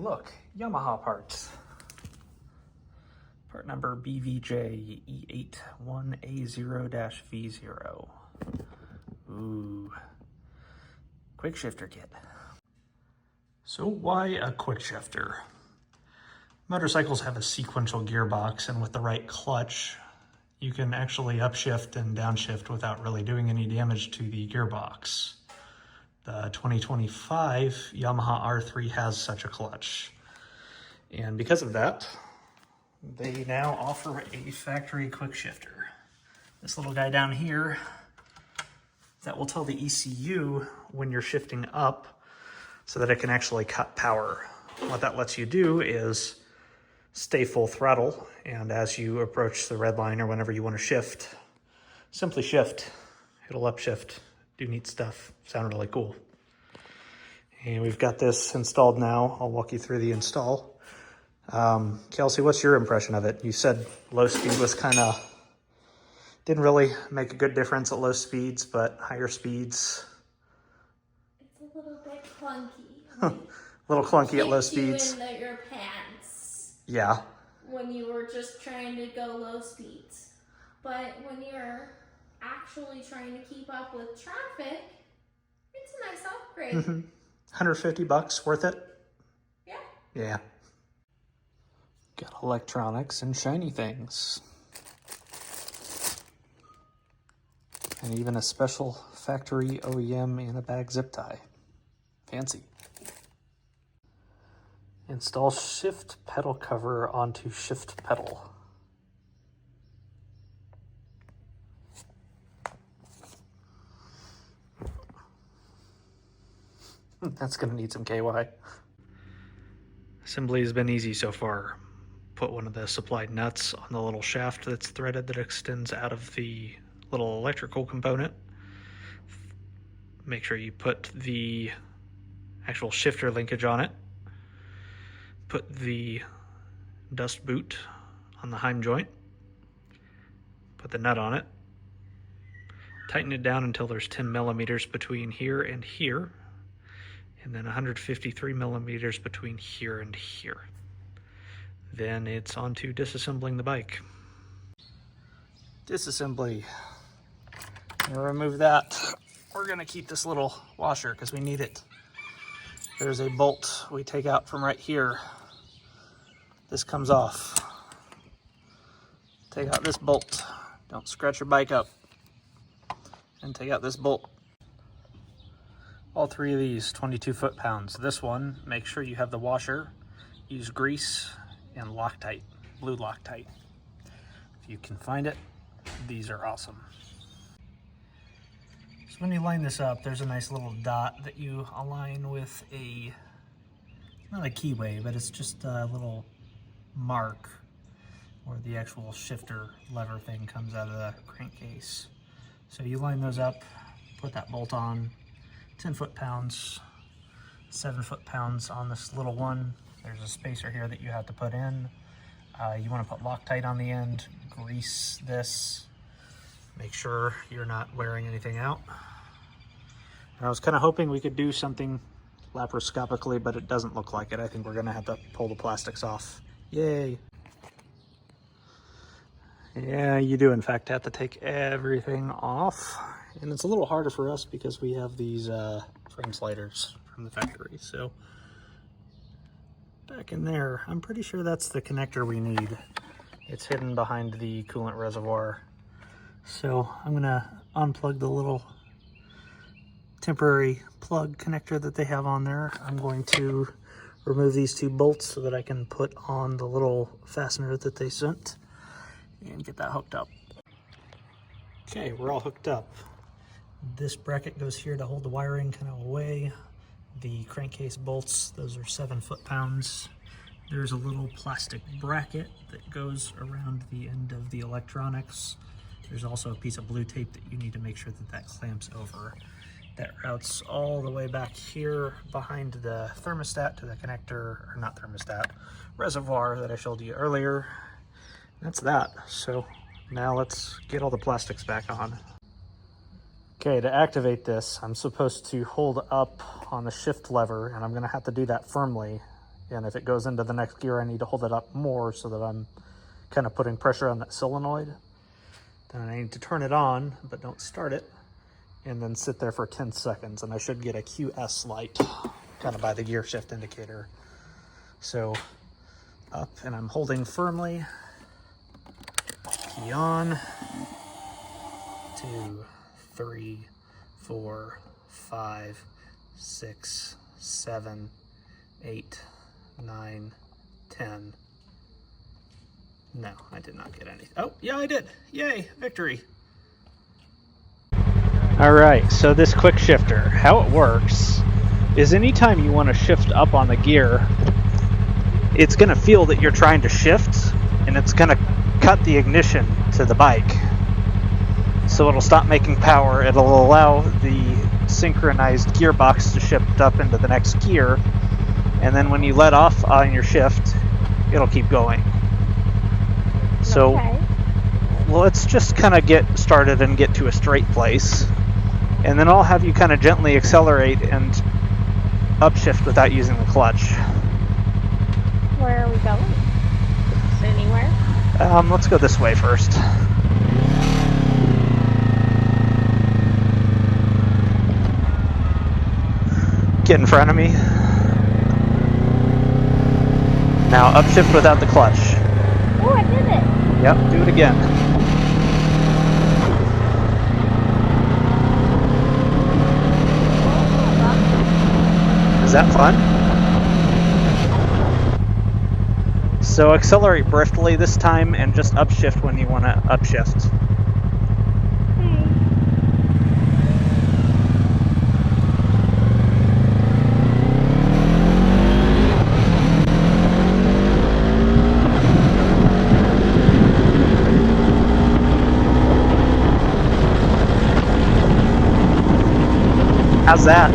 look, Yamaha parts. Part number BVJ E81A0-V0. Ooh, quick shifter kit. So why a quick shifter? Motorcycles have a sequential gearbox, and with the right clutch, you can actually upshift and downshift without really doing any damage to the gearbox. The 2025 Yamaha R3 has such a clutch. And because of that, they now offer a factory quick shifter. This little guy down here that will tell the ECU when you're shifting up so that it can actually cut power. What that lets you do is stay full throttle, and as you approach the red line or whenever you want to shift, simply shift. It'll upshift, do neat stuff, sound really cool. And we've got this installed now. I'll walk you through the install. Kelsey, what's your impression of it? You said low speed was kind of, didn't really make a good difference at low speeds, but higher speeds. It's a little bit clunky. A little clunky at low speeds. You in your pants. Yeah. When you were just trying to go low speeds. But when you're actually trying to keep up with traffic, it's a nice upgrade. Mm-hmm. $150, worth it? Yeah. Yeah. Got electronics and shiny things. And even a special factory OEM in a bag zip tie. Fancy. Install shift pedal cover onto shift pedal. That's gonna need some KY. Assembly has been easy so far. Put one of the supplied nuts on the little shaft that's threaded that extends out of the little electrical component. Make sure you put the actual shifter linkage on it. Put the dust boot on the heim joint. Put the nut on it. Tighten it down until there's 10 millimeters between here and here. And then 153 millimeters between here and here. Then it's on to disassembling the bike. Disassembly. Gonna remove that. We're gonna keep this little washer because we need it. There's a bolt we take out from right here. This comes off. Take out this bolt. Don't scratch your bike up. And take out this bolt. All three of these 22 foot-pounds. This one, make sure you have the washer. Use grease and Loctite, blue Loctite. If you can find it, these are awesome. So when you line this up, there's a nice little dot that you align with a, not a keyway, but it's just a little mark where the actual shifter lever thing comes out of the crankcase. So you line those up, put that bolt on, 10 foot-pounds, 7 foot-pounds on this little one. There's a spacer here that you have to put in. You want to put Loctite on the end, grease this, make sure you're not wearing anything out. And I was kind of hoping we could do something laparoscopically, but it doesn't look like it. I think we're going to have to pull the plastics off. Yay! Yeah, you do in fact have to take everything off. And it's a little harder for us because we have these frame sliders from the factory. So back in there, I'm pretty sure that's the connector we need. It's hidden behind the coolant reservoir. So I'm gonna unplug the little temporary plug connector that they have on there. I'm going to remove these two bolts so that I can put on the little fastener that they sent and get that hooked up. Okay, we're all hooked up. This bracket goes here to hold the wiring kind of away. The crankcase bolts, those are 7 foot-pounds. There's a little plastic bracket that goes around the end of the electronics. There's also a piece of blue tape that you need to make sure that that clamps over. That routes all the way back here behind the thermostat to the connector, or not thermostat, reservoir that I showed you earlier. That's that. So now let's get all the plastics back on. Okay, to activate this, I'm supposed to hold up on the shift lever, and I'm gonna have to do that firmly And if it goes into the next gear, I need to hold it up more so that I'm kind of putting pressure on that solenoid. Then I need to turn it on, but don't start it, and then sit there for 10 seconds. And I should get a QS light kind of by the gear shift indicator. So up, and I'm holding firmly. Key on. 2, 3, 4, 5, 6, 7, 8, 9, 10. No, I did not get anything. Oh, yeah, I did. Yay, victory. All right, so this quick shifter, how it works is anytime you want to shift up on the gear, it's going to feel that you're trying to shift, and it's going to cut the ignition to the bike. So it'll stop making power. It'll allow the synchronized gearbox to shift up into the next gear, and then when you let off on your shift, it'll keep going. So let's just kind of get started and get to a straight place, and then I'll have you kind of gently accelerate and upshift without using the clutch. Where are we going? Anywhere? Let's go this way first. Get in front of me. Now upshift without the clutch. Oh, I did it. Yep, do it again. Is that fun? So accelerate briskly this time and just upshift when you want to upshift. How's that?